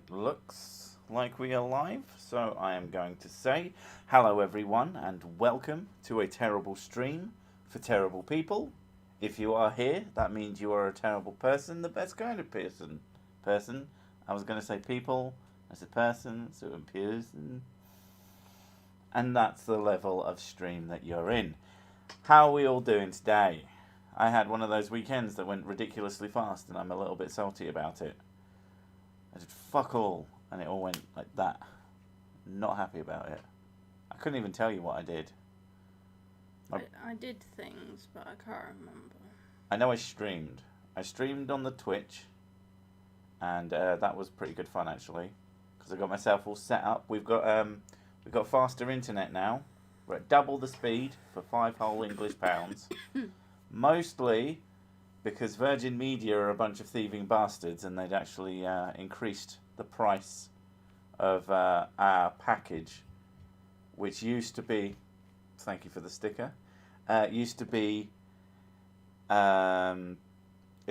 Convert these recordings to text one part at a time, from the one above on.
It looks like we are live, so I am going to say hello everyone and welcome to a terrible stream for terrible people. If you are here, that means you are a terrible person, the best kind of person. I was going to say people, I said person, so I'm person. And that's the level of stream that you're in. How are we all doing today? I had one of those weekends that went ridiculously fast and I'm a little bit salty about it. I did fuck all and it all went like that. Not happy about it. I couldn't even tell you what I did. I did things, but I can't remember. I know I streamed. I streamed on the Twitch and that was pretty good fun actually. Because I got myself all set up. We've got faster internet now. We're at double the speed for 5 whole English pounds. Mostly because Virgin Media are a bunch of thieving bastards and they'd actually increased the price of our package, which used to be, thank you for the sticker, used to be, it's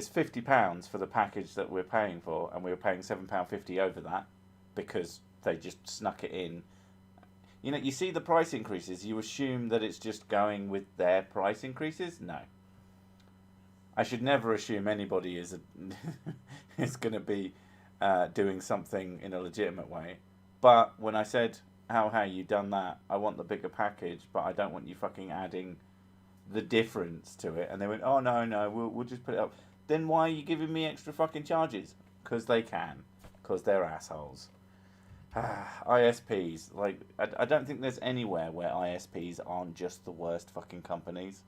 £50 for the package that we're paying for, and we were paying £7.50 over that because they just snuck it in. You know, you see the price increases, you assume that it's just going with their price increases? No. I should never assume anybody is going to be doing something in a legitimate way. But when I said, how you done that? I want the bigger package, but I don't want you fucking adding the difference to it. And they went, oh, no, we'll just put it up. Then why are you giving me extra fucking charges? Because they can. Because they're assholes. ISPs. Like, I don't think there's anywhere where ISPs aren't just the worst fucking companies.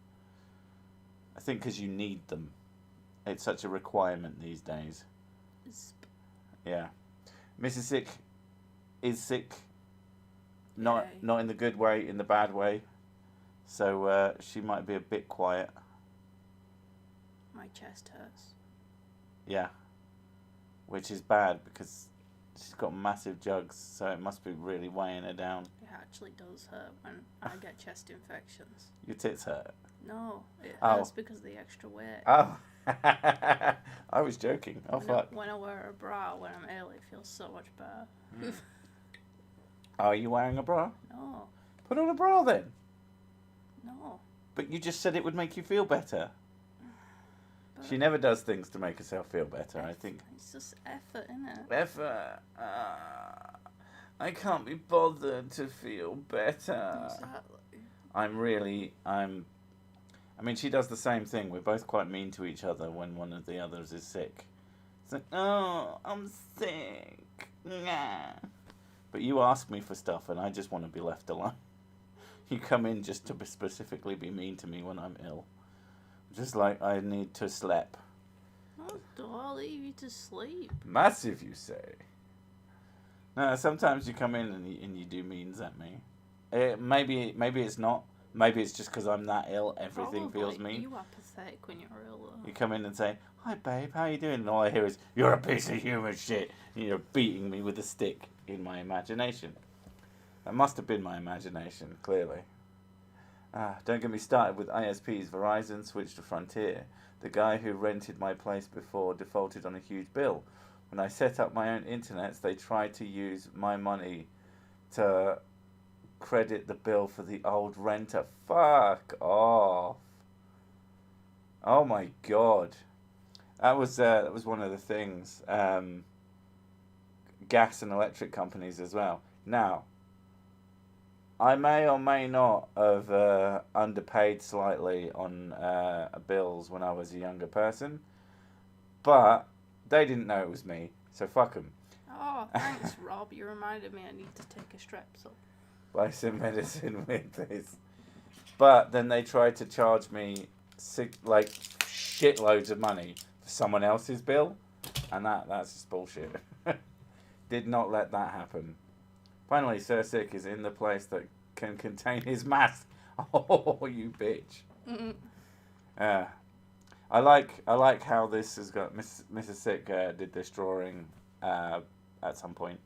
I think because you need them. It's such a requirement these days. Yeah. Mrs. Sick is sick. Not in the good way, in the bad way. So she might be a bit quiet. My chest hurts. Yeah. Which is bad because she's got massive jugs, so it must be really weighing her down. It actually does hurt when I get chest infections. Your tits hurt? No, it hurts because of the extra weight. Oh. I was joking. Oh, fuck. When I wear a bra when I'm ill, it feels so much better. Are you wearing a bra? No. Put on a bra then. No. But you just said it would make you feel better. But she never does things to make herself feel better, I think. It's just effort, innit? Effort. I can't be bothered to feel better. Exactly. I mean, she does the same thing. We're both quite mean to each other when one of the others is sick. It's like, oh, I'm sick. Nah. But you ask me for stuff and I just want to be left alone. You come in just to specifically be mean to me when I'm ill. Just like I need to sleep. Oh, do I leave you to sleep? Massive, you say. No, sometimes you come in and you do means at me. Maybe it's not. Maybe it's just because I'm that ill, everything feels mean. You are pathetic when you're ill, though. You come in and say, hi babe, how you doing? And all I hear is, you're a piece of human shit. And you're beating me with a stick in my imagination. That must have been my imagination, clearly. Don't get me started with ISPs. Verizon switched to Frontier. The guy who rented my place before defaulted on a huge bill. When I set up my own internets, they tried to use my money to credit the bill for the old renter. Fuck off. Oh my god. That was one of the things. Gas and electric companies as well. Now, I may or may not have underpaid slightly on bills when I was a younger person, but they didn't know it was me, so fuck them. Oh, thanks, Rob. You reminded me I need to take a Strepsil. Buy some medicine with this. But then they tried to charge me shitloads of money for someone else's bill, and that's just bullshit. Did not let that happen. Finally, Sir Sick is in the place that can contain his mask. Oh, you bitch. I like how this has got Mrs. Sick did this drawing at some point.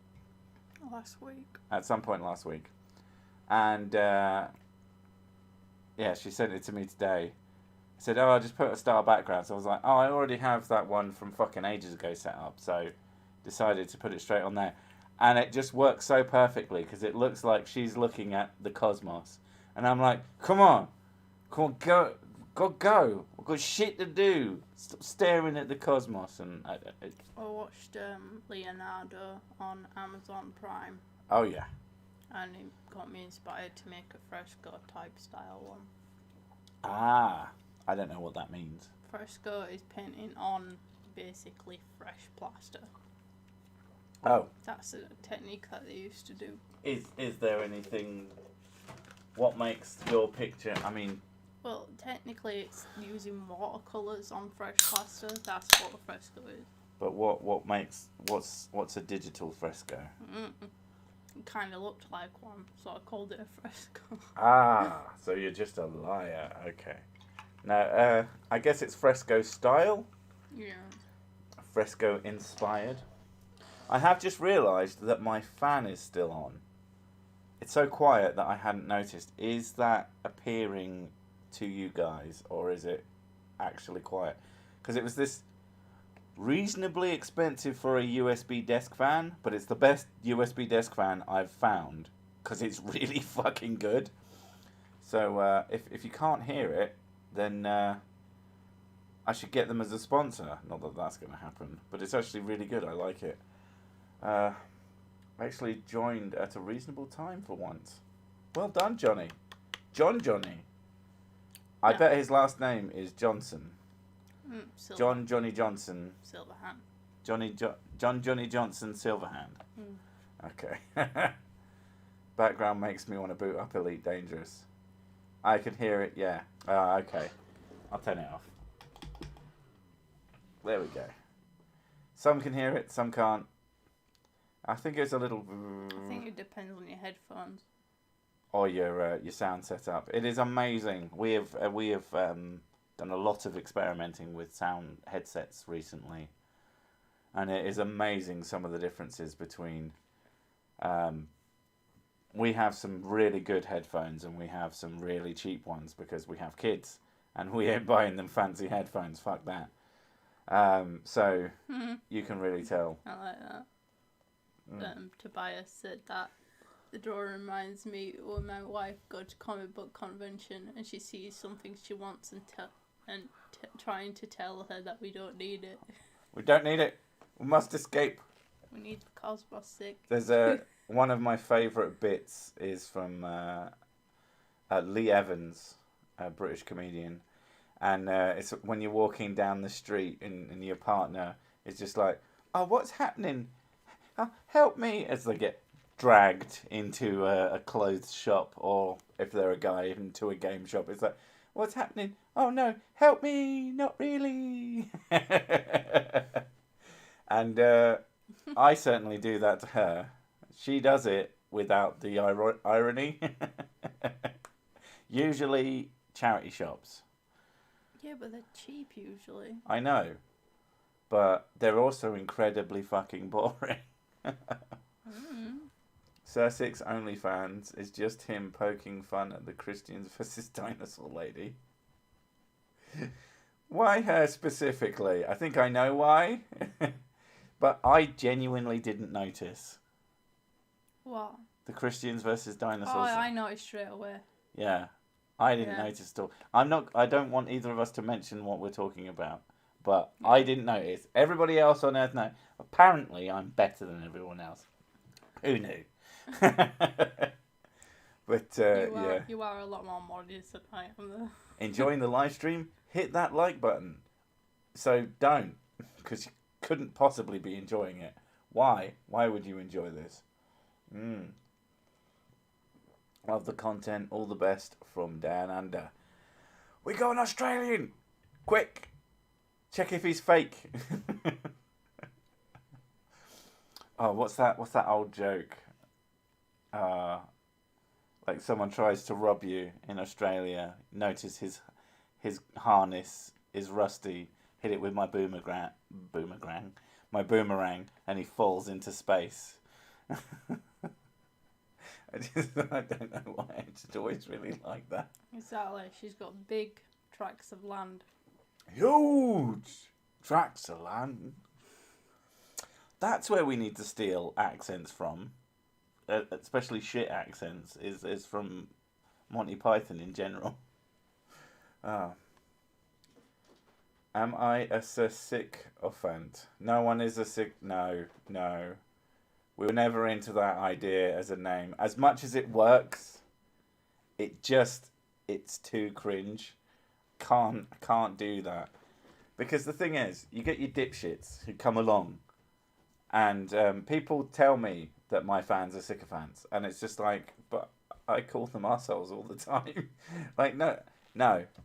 Last week. At some point last week. And, yeah, she sent it to me today. I said, oh, I'll just put a star background. So I was like, oh, I already have that one from fucking ages ago set up. So decided to put it straight on there. And it just works so perfectly because it looks like she's looking at the cosmos. And I'm like, come on, go. I've got shit to do. Stop staring at the cosmos. And I watched Leonardo on Amazon Prime. Oh, yeah. And it got me inspired to make a fresco type style one. Ah, I don't know what that means. Fresco is painting on basically fresh plaster. Oh. That's a technique that they used to do. Is there anything... What makes your picture... I mean... Well, technically it's using watercolours on fresh plaster. That's what a fresco is. But what makes... What's a digital fresco? It kind of looked like one, so I called it a fresco. Ah, so you're just a liar. Okay. Now, I guess it's fresco style? Yeah. Fresco inspired. I have just realised that my fan is still on. It's so quiet that I hadn't noticed. Is that appearing to you guys, or is it actually quiet? Because it was this reasonably expensive for a USB desk fan, but it's the best USB desk fan I've found because it's really fucking good. So if you can't hear it, then I should get them as a sponsor. Not that that's going to happen, but it's actually really good. I like it. I actually joined at a reasonable time for once. Well done, Johnny. Johnny. I bet his last name is Johnson. Johnny Johnson. Silverhand. Johnny Johnson Silverhand. Okay. Background makes me want to boot up Elite Dangerous. I can hear it, yeah. Okay. I'll turn it off. There we go. Some can hear it, some can't. I think it's a little... I think it depends on your headphones. Or your sound setup. It is amazing. We have done a lot of experimenting with sound headsets recently. And it is amazing some of the differences between... we have some really good headphones and we have some really cheap ones because we have kids. And we ain't buying them fancy headphones. Fuck that. So you can really tell. I like that. Tobias said that the drawing reminds me when my wife goes to comic book convention and she sees something she wants and trying to tell her that we don't need it. We don't need it. We must escape. We need the cosmos sick. There's one of my favourite bits is from Lee Evans, a British comedian, and it's when you're walking down the street and your partner is just like, "Oh, what's happening? Help me!" as they get dragged into a clothes shop, or if they're a guy, into a game shop. It's like, "What's happening? Oh no, help me! Not really." And I certainly do that to her. She does it without the irony. Usually charity shops. Yeah, but they're cheap usually. I know. But they're also incredibly fucking boring. Sussex OnlyFans is just him poking fun at the Christians versus Dinosaur Lady. Why her specifically? I think I know why. But I genuinely didn't notice. What? The Christians versus Dinosaurs. Oh, I noticed straight away. Yeah. I didn't notice at all. I don't want either of us to mention what we're talking about. But I didn't notice. Everybody else on Earth knows. Apparently, I'm better than everyone else. Who knew? But, You are a lot more modest than I am, though. Enjoying the live stream? Hit that like button. So don't. Because you couldn't possibly be enjoying it. Why? Why would you enjoy this? Love the content. All the best from Down Under. We got an Australian! Quick! Check if he's fake. Oh, what's that old joke? Like someone tries to rob you in Australia. Notice his harness is rusty. Hit it with my boomerang, and he falls into space. I don't know why. I just always really like that. Exactly. She's got big tracts of land. Huge tracts of land. That's where we need to steal accents from, especially shit accents, is from Monty Python in general. Ah. Am I a sycophant? No one is a sick... No. We were never into that idea as a name. As much as it works, it's too cringe. Can't do that. Because the thing is, you get your dipshits who come along, and people tell me that my fans are sycophants, and it's just like, but I call them assholes all the time. Like, no.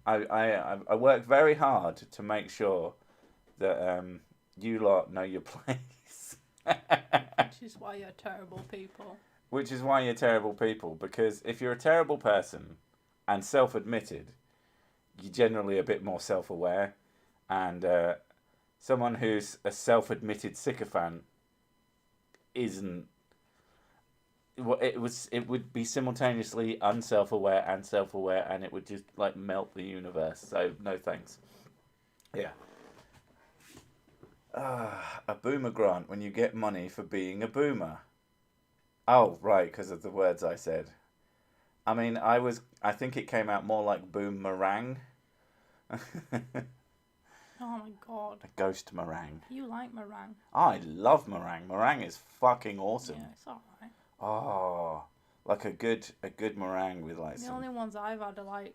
I work very hard to make sure that you lot know your place. Which is why you're terrible people. Which is why you're terrible people, because if you're a terrible person and self-admitted, you're generally a bit more self-aware, and someone who's a self-admitted sycophant isn't. Well, it would be simultaneously unself-aware and self-aware, and it would just like melt the universe. So no thanks. Yeah. A boomer grant when you get money for being a boomer. Oh, right, because of the words I said. I mean, I think it came out more like boomerang. Oh my god. A ghost meringue. You like meringue? I love meringue. Meringue is fucking awesome. Yeah, it's alright. Oh, like a good meringue with like the some... only ones I've had are like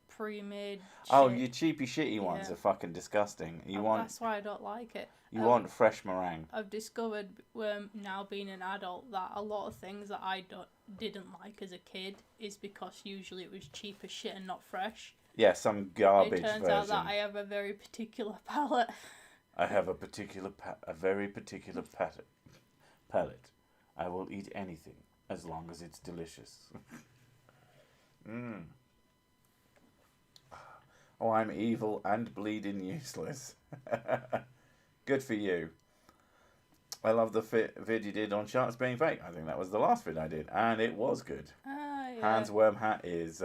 pre-made shit. Oh, your cheapy shitty ones are fucking disgusting. That's why I don't like it. You want fresh meringue. I've discovered now being an adult that a lot of things that I didn't like as a kid is because usually it was cheap as shit and not fresh. Yeah, some garbage version. It turns out that I have a very particular palate. I have a very particular palate. I will eat anything as long as it's delicious. Oh, I'm evil and bleeding useless. Good for you. I love the vid you did on sharks being fake. I think that was the last vid I did, and it was good. Yeah. Hans Wormhat is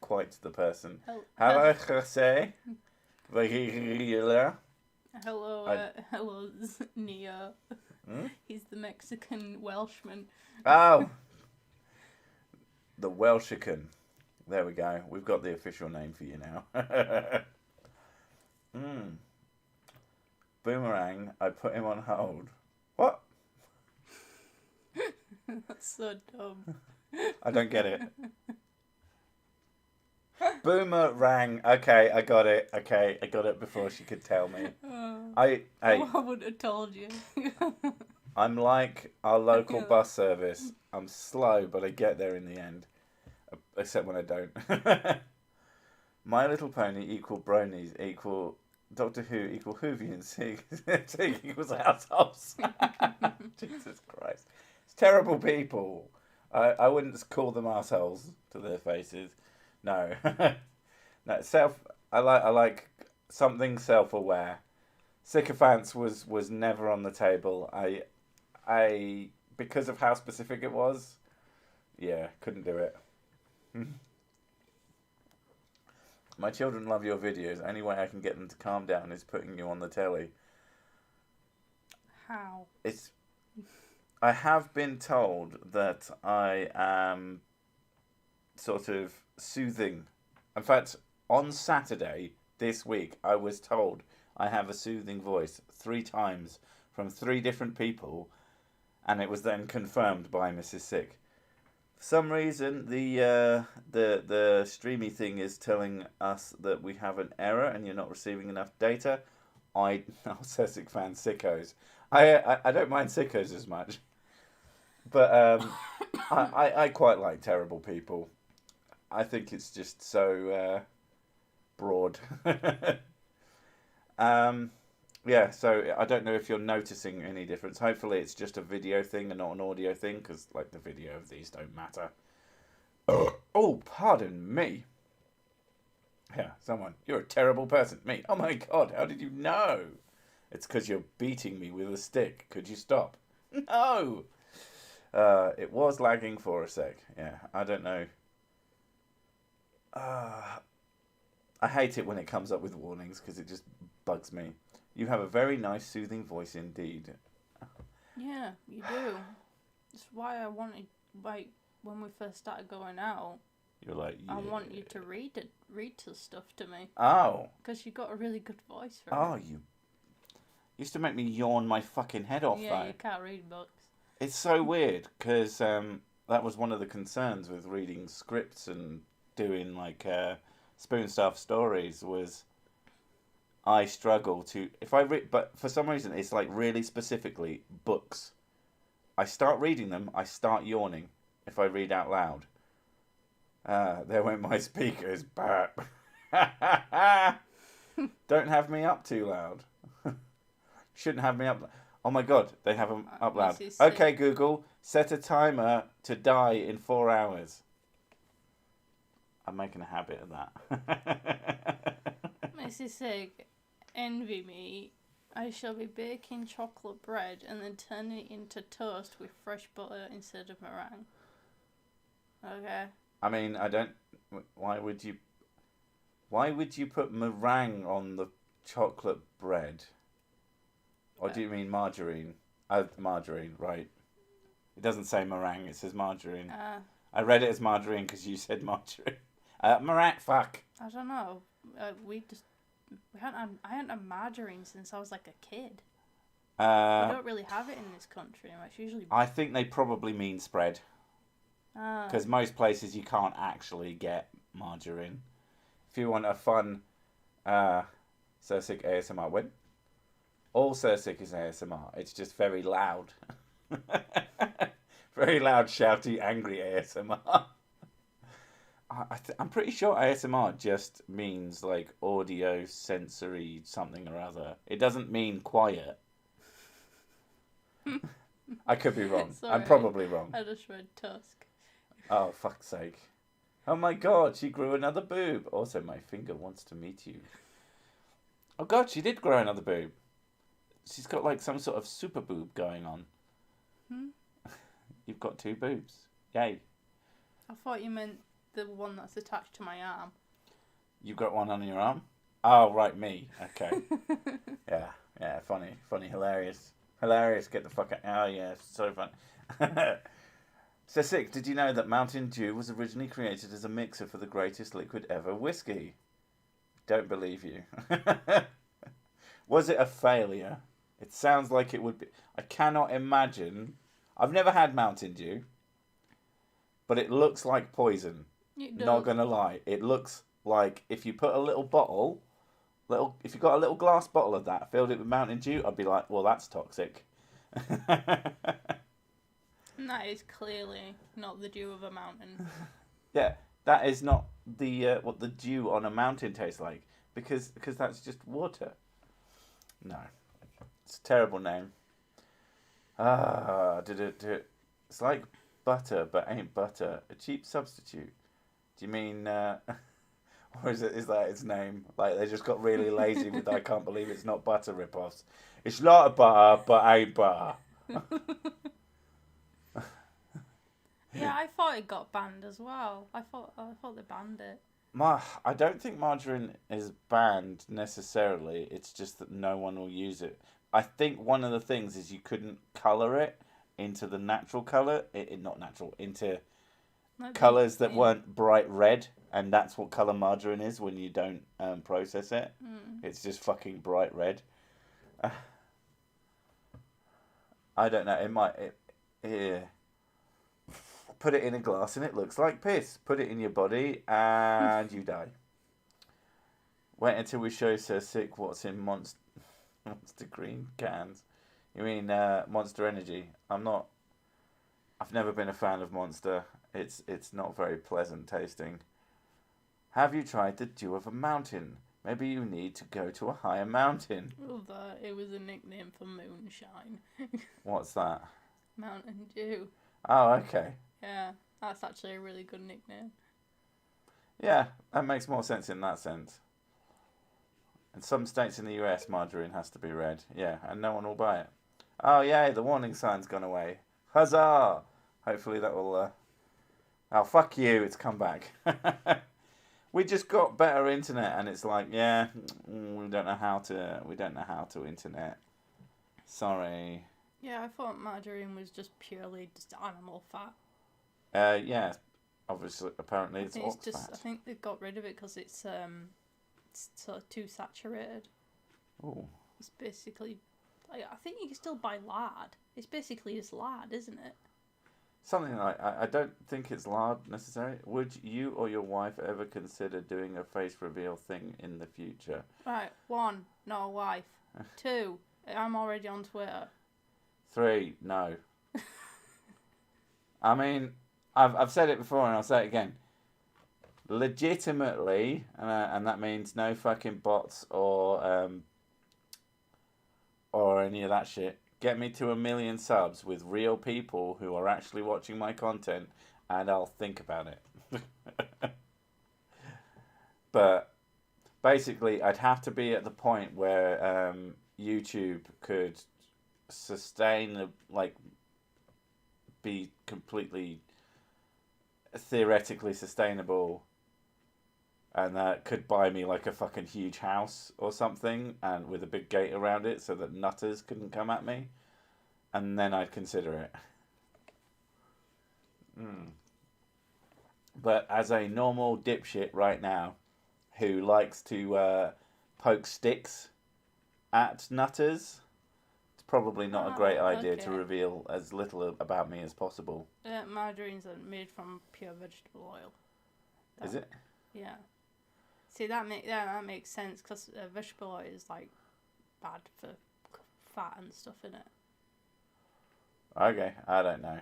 quite the person. Hello, Jose. Hello, Neo. He's the Mexican Welshman. Oh! The Welshican. There we go. We've got the official name for you now. Boomerang, I put him on hold. What? That's so dumb. I don't get it. Boomerang. Okay, I got it. Okay, I got it before she could tell me. I wouldn't have told you. I'm like our local bus service. I'm slow, but I get there in the end. Except when I don't. My Little Pony equal bronies equal Doctor Who equal Whovian Sig equals assholes. Jesus Christ. It's terrible people. I wouldn't call them assholes to their faces. No. No, I like something self-aware. Sycophants was never on the table. I because of how specific it was, yeah, couldn't do it. My children love your videos. Only way I can get them to calm down is putting you on the telly. How? I have been told that I am sort of soothing. In fact, on Saturday this week, I was told I have a soothing voice 3 times from 3 different people, and it was then confirmed by Mrs. Sick. For some reason, the streamy thing is telling us that we have an error and you're not receiving enough data. Narcissistic fan sickos. I don't mind sickos as much, but I quite like terrible people. I think it's just so broad. Yeah, so I don't know if you're noticing any difference. Hopefully it's just a video thing and not an audio thing, because like the video of these don't matter. Oh, pardon me. Yeah, you're a terrible person. Me. Oh my god, how did you know? It's because you're beating me with a stick. Could you stop? No! It was lagging for a sec. Yeah, I don't know. I hate it when it comes up with warnings because it just bugs me. You have a very nice, soothing voice indeed. Yeah, you do. That's why I wanted, like, when we first started going out, You're like, yeah. I want you to read the stuff to me. Oh. Because you got a really good voice for Oh, it. you used to make me yawn my fucking head off, Yeah, though. you can't read books. It's so weird, because that was one of the concerns with reading scripts and doing, like, spoon stuff stories was I struggle to... If I read... But for some reason, it's, like, really specifically books. I start reading them, I start yawning if I read out loud. There went my speakers. Don't have me up too loud. Shouldn't have me up. Oh my god, they have them up loud. Okay, Google, set a timer to die in 4 hours. I'm making a habit of that. Mrs. Sig, envy me. I shall be baking chocolate bread and then turning it into toast with fresh butter instead of meringue. Okay. I mean, I don't... Why would you put meringue on the chocolate bread? Or do you mean margarine? Margarine, right. It doesn't say meringue, it says margarine. I read it as margarine because you said margarine. Meringue, fuck. I don't know. I hadn't had margarine since I was like a kid. We don't really have it in this country. It's usually... I think they probably mean spread. Because most places you can't actually get margarine. If you want a fun Sursik ASMR win, all Sursik is ASMR. It's just very loud. Very loud, shouty, angry ASMR. I'm pretty sure ASMR just means like audio sensory something or other. It doesn't mean quiet. I could be wrong. Sorry, I'm probably wrong. I just read Tusk. Oh, fuck's sake. Oh my god, she grew another boob. Also, my finger wants to meet you. Oh god, she did grow another boob. She's got like some sort of super boob going on. You've got 2 boobs. Yay. I thought you meant the one that's attached to my arm. You've got one on your arm? Oh, right, me. Okay. Yeah, funny, hilarious. Hilarious, get the fuck out. Oh, yeah, so fun. So sick, did you know that Mountain Dew was originally created as a mixer for the greatest liquid ever, whiskey? Don't believe you. Was it a failure? It sounds like it would be. I cannot imagine. I've never had Mountain Dew, but it looks like poison. Not gonna lie. It looks like if you put a little bottle, if you got a little glass bottle of that, filled it with Mountain Dew, I'd be like, well, that's toxic. And that is clearly not the dew of a mountain. Yeah, that is not the what the dew on a mountain tastes like, because that's just water. No, it's a terrible name. It's like butter, but ain't butter. A cheap substitute. Do you mean, or is that its name? Like they just got really lazy with I can't believe it's not butter rip-offs. It's like butter, but ain't butter. Yeah, I thought it got banned as well. I thought they banned it. I don't think margarine is banned necessarily. It's just that no one will use it. I think one of the things is you couldn't colour it into the natural colour. Not natural, into colours that weren't bright red. And that's what colour margarine is when you don't process it. It's just fucking bright red. I don't know. It might... Yeah. Put it in a glass and it looks like piss. Put it in your body and you die. Wait until we show Sir Sick what's in Monster Green cans. You mean Monster Energy? I've never been a fan of Monster. It's not very pleasant tasting. Have you tried the dew of a mountain? Maybe you need to go to a higher mountain. Oh, that it was a nickname for moonshine. What's that? Mountain Dew. Oh, okay. Yeah, that's actually a really good nickname. Yeah, that makes more sense in that sense. In some states in the US, margarine has to be red. Yeah, and no one will buy it. Oh, yay, the warning sign's gone away. Huzzah! Hopefully that will... Oh, fuck you, it's come back. We just got better internet, and it's like, yeah, we don't know how to internet. Sorry. Yeah, I thought margarine was just purely just animal fat. Yeah, obviously, apparently it's ox fat. I think they got rid of it because it's sort of too saturated. Oh. It's basically, I think you can still buy lard. It's basically just lard, isn't it? Something like, I don't think it's lard necessarily. Would you or your wife ever consider doing a face reveal thing in the future? Right, 1, not a wife. 2, I'm already on Twitter. 3, no. I mean, I've said it before and I'll say it again. Legitimately, and that means no fucking bots or any of that shit. Get me to 1 million subs with real people who are actually watching my content, and I'll think about it. But basically, I'd have to be at the point where YouTube could sustain, be completely theoretically sustainable, and that could buy me like a fucking huge house or something, and with a big gate around it so that nutters couldn't come at me, and then I'd consider it. But as a normal dipshit right now, who likes to poke sticks at nutters, it's probably not a great idea to reveal as little about me as possible. Margarine's made from pure vegetable oil. Is it? Yeah. See, that makes sense, because vegetable oil is, like, bad for fat and stuff, innit? Okay, I don't know.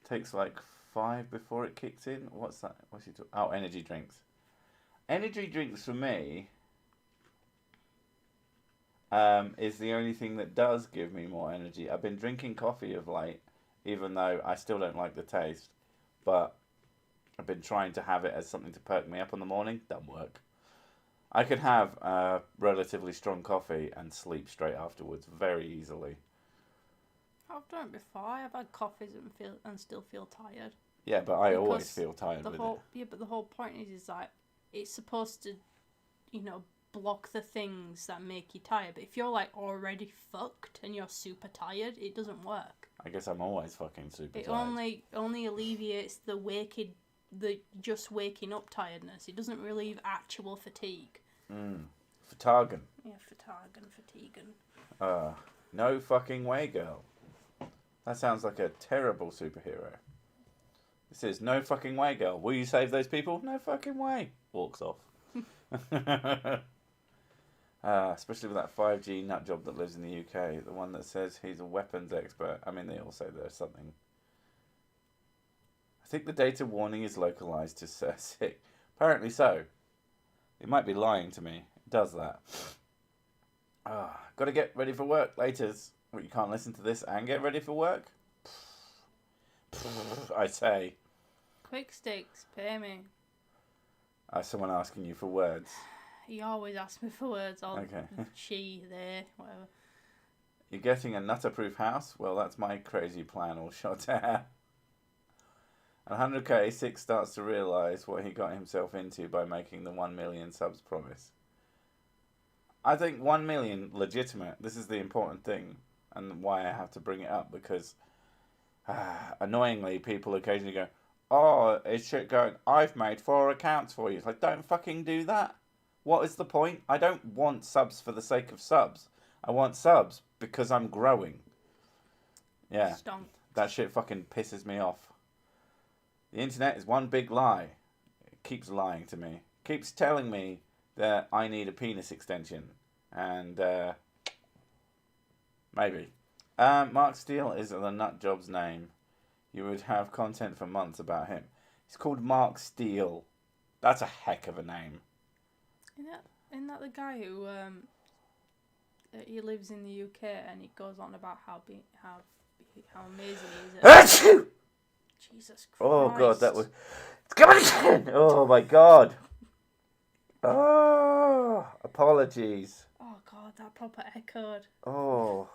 Takes like 5 before it kicks in. What's that? What's he talking? Oh, energy drinks. Energy drinks for me is the only thing that does give me more energy. I've been drinking coffee of late, even though I still don't like the taste, but I've been trying to have it as something to perk me up in the morning. Doesn't work. I could have relatively strong coffee and sleep straight afterwards very easily. I've done it before. I've had coffees and still feel tired. Yeah, but I always feel tired with it. Yeah, but the whole point is like, it's supposed to, block the things that make you tired. But if you're like already fucked and you're super tired, it doesn't work. I guess I'm always fucking super tired. It only alleviates the just waking up tiredness. It doesn't relieve actual fatigue. Fatigan. Yeah, fatiguing. No fucking way, girl. That sounds like a terrible superhero. This is no fucking way, girl. Will you save those people? No fucking way. Walks off. Especially with that 5G nutjob that lives in the UK. The one that says he's a weapons expert. I mean, they all say there's something. I think the data warning is localised to sick. Apparently so. It might be lying to me. It does that. Got to get ready for work laters. Well, you can't listen to this and get ready for work? I say. Quick sticks, pay me. Someone asking you for words. You always ask me for words. Okay. She, they, whatever. You're getting a nutter-proof house? Well, that's my crazy plan all shot to 100k, Six starts to realise what he got himself into by making the 1 million subs promise. I think 1 million, legitimate. This is the important thing, and why I have to bring it up, because annoyingly people occasionally go, oh, is shit going, I've made 4 accounts for you. It's like, don't fucking do that. What is the point? I don't want subs for the sake of subs. I want subs because I'm growing. Yeah, Stonk. That shit fucking pisses me off. The internet is one big lie. It keeps lying to me. Keeps telling me that I need a penis extension. And, maybe. Mark Steele is the nutjob's name. You would have content for months about him. He's called Mark Steele. That's a heck of a name. Isn't that the guy who, he lives in the UK and he goes on about how amazing he is? Jesus Christ. Oh, God, that was... It's coming again! Oh, my God. Oh, apologies. Oh, God, that proper echoed. Oh,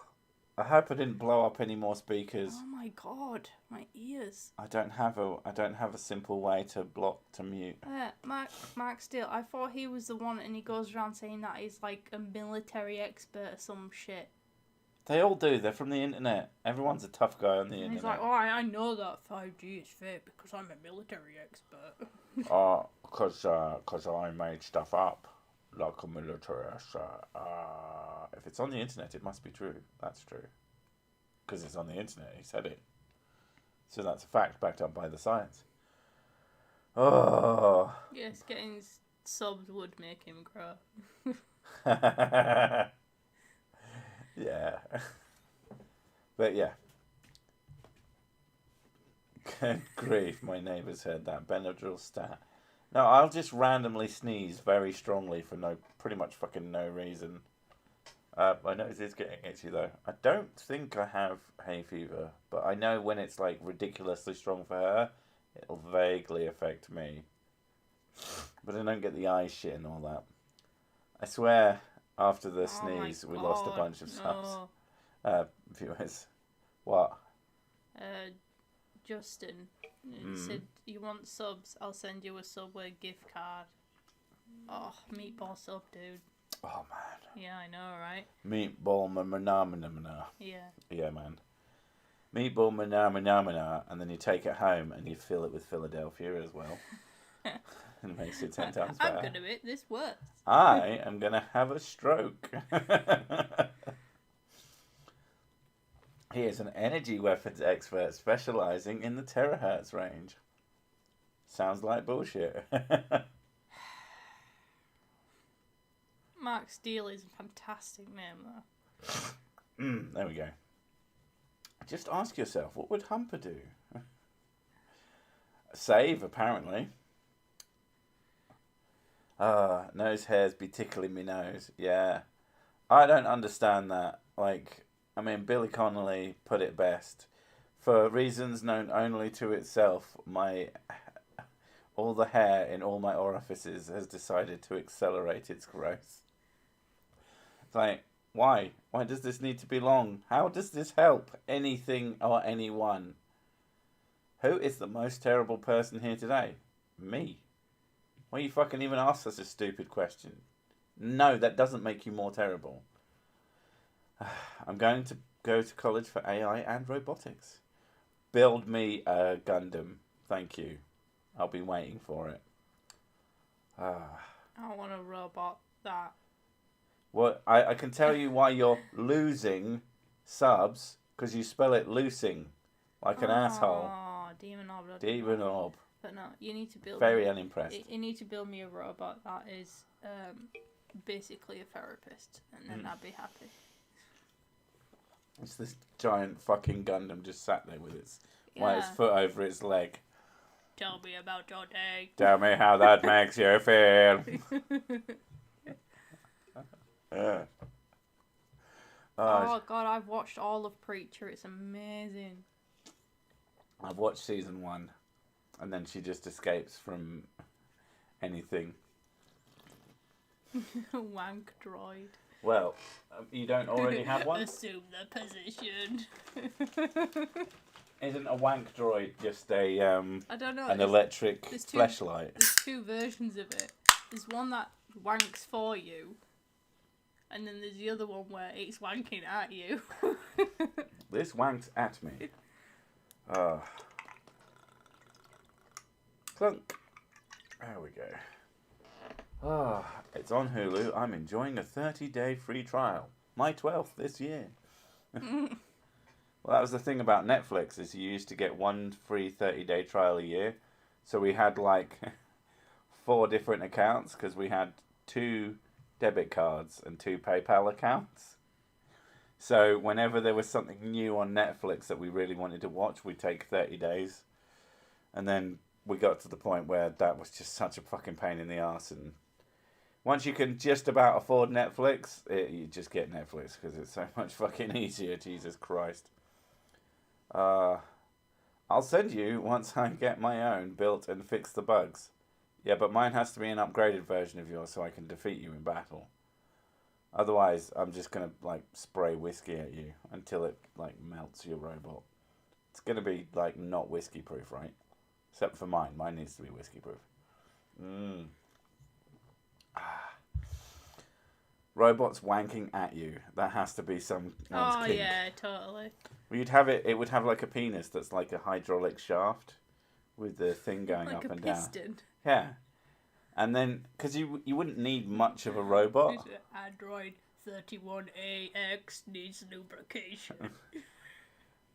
I hope I didn't blow up any more speakers. Oh, my God, my ears. I don't have a simple way to mute. Mark Steele, I thought he was the one, and he goes around saying that he's like a military expert or some shit. They all do. They're from the internet. Everyone's a tough guy on the And internet. he's like, oh, I know that 5G is fake because I'm a military expert. Because I made stuff up like a military expert. If it's on the internet, it must be true. That's true. Because it's on the internet. He said it. So that's a fact backed up by the science. Oh. Yes, getting subs would make him grow. Yeah. But yeah. Good grief, my neighbours heard that Benadryl stat. No, I'll just randomly sneeze very strongly for pretty much fucking no reason. My nose is getting itchy though. I don't think I have hay fever, but I know when it's like ridiculously strong for her, it'll vaguely affect me. But I don't get the eye shit and all that. I swear, after the sneeze, we lost a bunch of subs. Viewers. What? Justin said, you want subs? I'll send you a Subway gift card. Oh, meatball sub, dude. Oh, man. Yeah, I know, right? Meatball manamana. Yeah. Yeah, man. Meatball manamana, and then you take it home and you fill it with Philadelphia as well. And it makes it 10 times better. I'm going to make this worse. I am going to have a stroke. He is an energy weapons expert specialising in the terahertz range. Sounds like bullshit. Mark Steele is a fantastic name, though. There we go. Just ask yourself, what would Humper do? Save, apparently. Nose hairs be tickling me nose. Yeah. I don't understand that. Like, I mean, Billy Connolly put it best. For reasons known only to itself, all the hair in all my orifices has decided to accelerate its growth. It's like, why? Why does this need to be long? How does this help anything or anyone? Who is the most terrible person here today? Me. Why you fucking even ask such a stupid question? No, that doesn't make you more terrible. I'm going to go to college for AI and robotics. Build me a Gundam. Thank you. I'll be waiting for it. I want a robot that... Well, I can tell you why you're losing subs, because you spell it loosing, like an asshole. Oh, demon orb. Demon orb. But no, you need to build... Very unimpressed. You need to build me a robot that is basically a therapist, and then I'd be happy. It's this giant fucking Gundam just sat there with its foot over its leg. Tell me about your day. Tell me how that makes you feel. Oh God, I've watched all of Preacher. It's amazing. I've watched season 1, and then she just escapes from anything. Wank droid. Well, you don't already have one? Assume the position. Isn't a wank droid just a I don't know. an electric fleshlight? There's 2 versions of it. There's one that wanks for you, and then there's the other one where it's wanking at you. This wanks at me. Clunk. There we go. It's on Hulu. I'm enjoying a 30-day free trial. My 12th this year. Well, that was the thing about Netflix, is you used to get one free 30-day trial a year. So we had like 4 different accounts, because we had 2 debit cards and 2 PayPal accounts. So whenever there was something new on Netflix that we really wanted to watch, we'd take 30 days. And then we got to the point where that was just such a fucking pain in the arse. And once you can just about afford Netflix, you just get Netflix, because it's so much fucking easier, Jesus Christ. I'll send you once I get my own built and fix the bugs. Yeah, but mine has to be an upgraded version of yours so I can defeat you in battle. Otherwise, I'm just going to, like, spray whiskey at you until it, like, melts your robot. It's going to be, like, not whiskey proof, right? Except for mine. Mine needs to be whiskey proof. Robots wanking at you. That has to be someone's kink. Yeah, totally. Well, you'd have it. It would have like a penis that's like a hydraulic shaft with the thing going like up a and piston. down. Yeah, and then because you wouldn't need much of a robot. Android 31AX needs lubrication.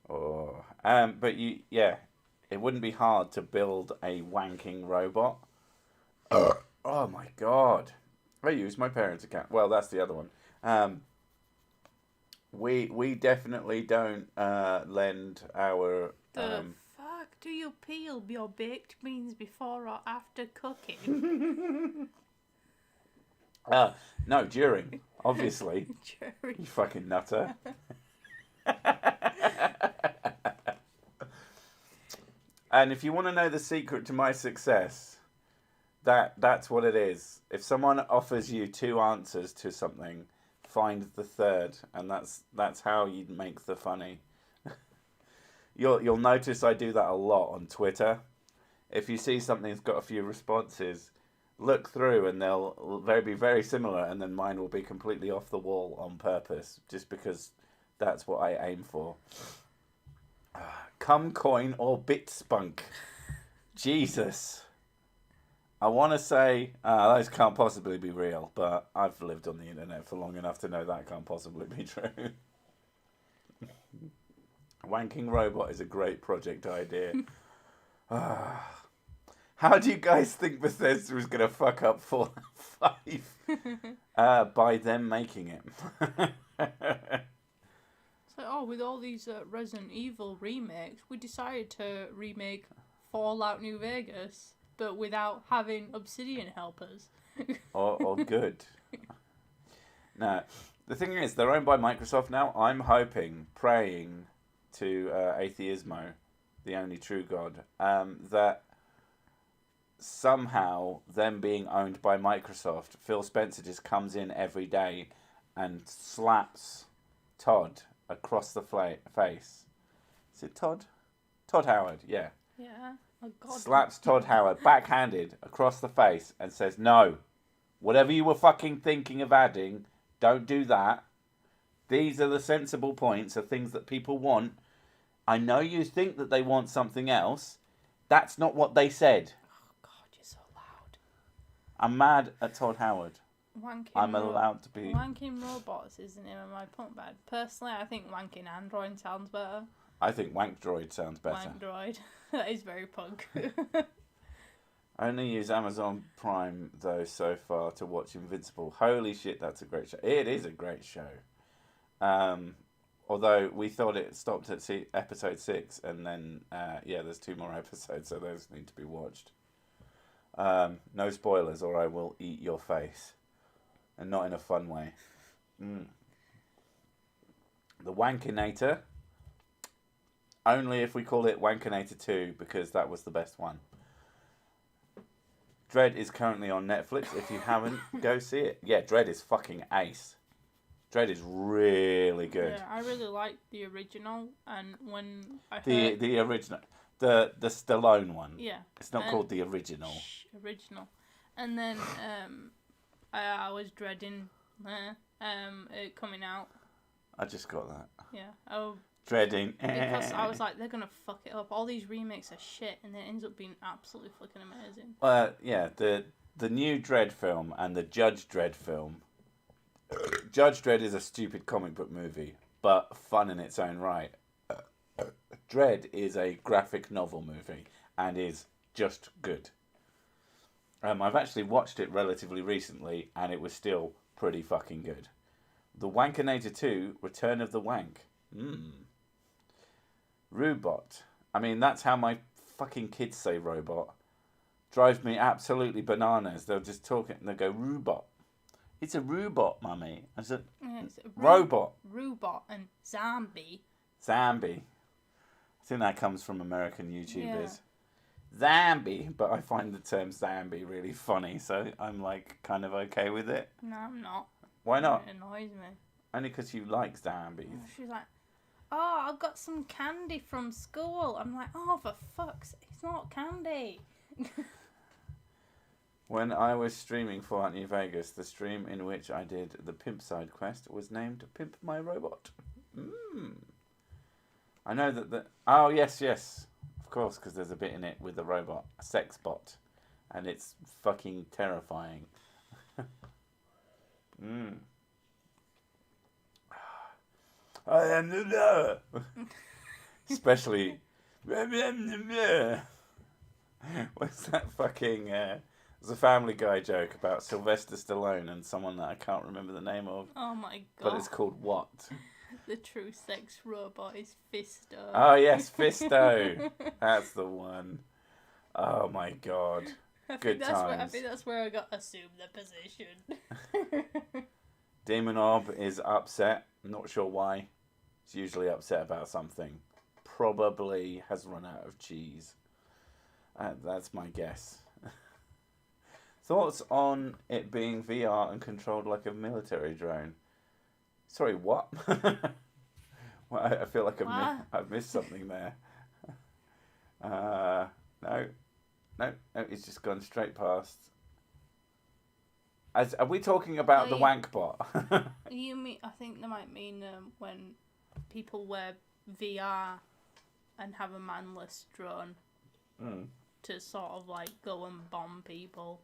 But it wouldn't be hard to build a wanking robot. Oh my god. I use my parents' account. Well, that's the other one. We definitely don't lend our... The fuck do you peel your baked beans before or after cooking? No, during, obviously. During. You fucking nutter. And if you want to know the secret to my success, that's what it is. If someone offers you 2 answers to something, find the third, and that's how you make the funny. You'll notice I do that a lot on Twitter. If you see something that's got a few responses, look through and they'll be very similar, and then mine will be completely off the wall on purpose, just because that's what I aim for. Cum coin or bit spunk? Jesus. I want to say those can't possibly be real, but I've lived on the internet for long enough to know that can't possibly be true. Wanking robot is a great project idea. How do you guys think Bethesda was going to fuck up Fallout 5? By them making it. So, with all these Resident Evil remakes, we decided to remake Fallout New Vegas, but without having Obsidian helpers. or good. No, the thing is, they're owned by Microsoft now. I'm hoping, praying to Atheismo, the only true God, that somehow them being owned by Microsoft, Phil Spencer just comes in every day and slaps Todd across the face. Is it Todd? Todd Howard, yeah. Yeah. Oh, God. Slaps Todd Howard backhanded across the face and says, no, whatever you were fucking thinking of adding, don't do that. These are the sensible points of things that people want. I know you think that they want something else. That's not what they said. Oh, God, you're so loud. I'm mad at Todd Howard. I'm allowed to be... Wanking robots is the name of my punk band. Personally, I think wanking android sounds better. I think wank droid sounds better. Wank droid. That is very punk. I only use Amazon Prime, though, so far to watch Invincible. Holy shit, that's a great show. It is a great show. Although we thought it stopped at episode 6, and then, there's 2 more episodes, so those need to be watched. No spoilers, or I will eat your face. And not in a fun way. The Wankinator. Only if we call it Wankinator 2, because that was the best one. Dredd is currently on Netflix. If you haven't, go see it. Yeah, Dredd is fucking ace. Dredd is really good. Yeah, I really like the original, and when I heard... The original. The Stallone one. Yeah. It's not called the original. Original. And then I was dreading it coming out. I just got that. Yeah. Oh. Dreading. Because I was like, they're going to fuck it up. All these remakes are shit, and it ends up being absolutely fucking amazing. Yeah, the new Dredd film and the Judge Dredd film. Judge Dredd is a stupid comic book movie, but fun in its own right. Dredd is a graphic novel movie and is just good. I've actually watched it relatively recently, and it was still pretty fucking good. The Wankinator 2, Return of the Wank. Robot. I mean, that's how my fucking kids say robot. Drives me absolutely bananas. They'll just talk it and they'll go, robot. It's a robot, mummy. I said, it's robot. Robot and zombie. Zombie. I think that comes from American YouTubers. Yeah. Zombie. But I find the term zombie really funny, so I'm like kind of okay with it. No, I'm not. Why not? It annoys me. Only because you like zombies. She's like, oh, I've got some candy from school. I'm like, oh, for fuck's sake, it's not candy. When I was streaming for New Vegas, the stream in which I did the pimp side quest was named Pimp My Robot. I know that Oh, yes. Of course, because there's a bit in it with a robot, a sex bot. And it's fucking terrifying. I am the law. Especially... What's that fucking... There's a Family Guy joke about Sylvester Stallone and someone that I can't remember the name of. Oh my god. But it's called what? The true sex robot is Fisto. Oh yes, Fisto. That's the one. Oh my god. Good times. I think that's where I got assumed the position. Demon Orb is upset. Not sure why. He's usually upset about something. Probably has run out of cheese. That's my guess. Thoughts on it being VR and controlled like a military drone? Sorry, what? Well, I feel like I've missed something there. No, it's just gone straight past. Are we talking about the wank bot? You mean? I think they might mean when people wear VR and have a manless drone to sort of like go and bomb people.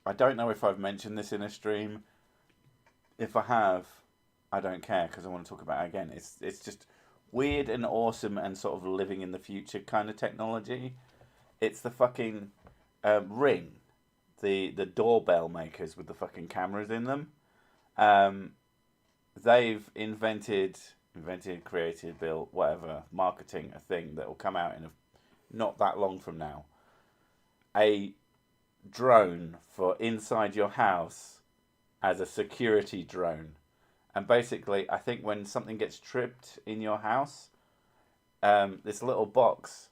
I don't know if I've mentioned this in a stream. If I have, I don't care because I want to talk about it again. It's just weird and awesome and sort of living in the future kind of technology. It's the fucking Ring, the doorbell makers with the fucking cameras in them. They've invented, created, built, whatever, marketing a thing that will come out in not that long from now. A drone for inside your house as a security drone. And basically, I think when something gets tripped in your house, this little box,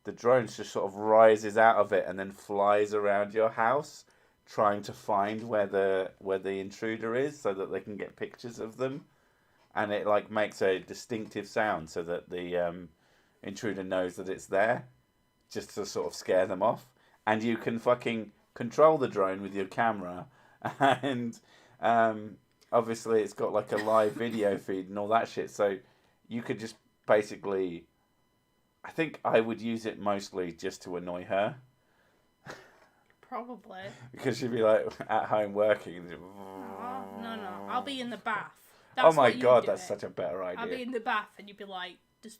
the drone just sort of rises out of it and then flies around your house, trying to find where the intruder is, so that they can get pictures of them, and it like makes a distinctive sound so that the intruder knows that it's there, just to sort of scare them off. And you can fucking control the drone with your camera, and obviously it's got like a live video feed and all that shit, so you could just basically... I think I would use it mostly just to annoy her. Probably. Because she'd be like at home working. And no, I'll be in the bath. Oh my god, that's such a better idea. I'll be in the bath and you'd be like, just...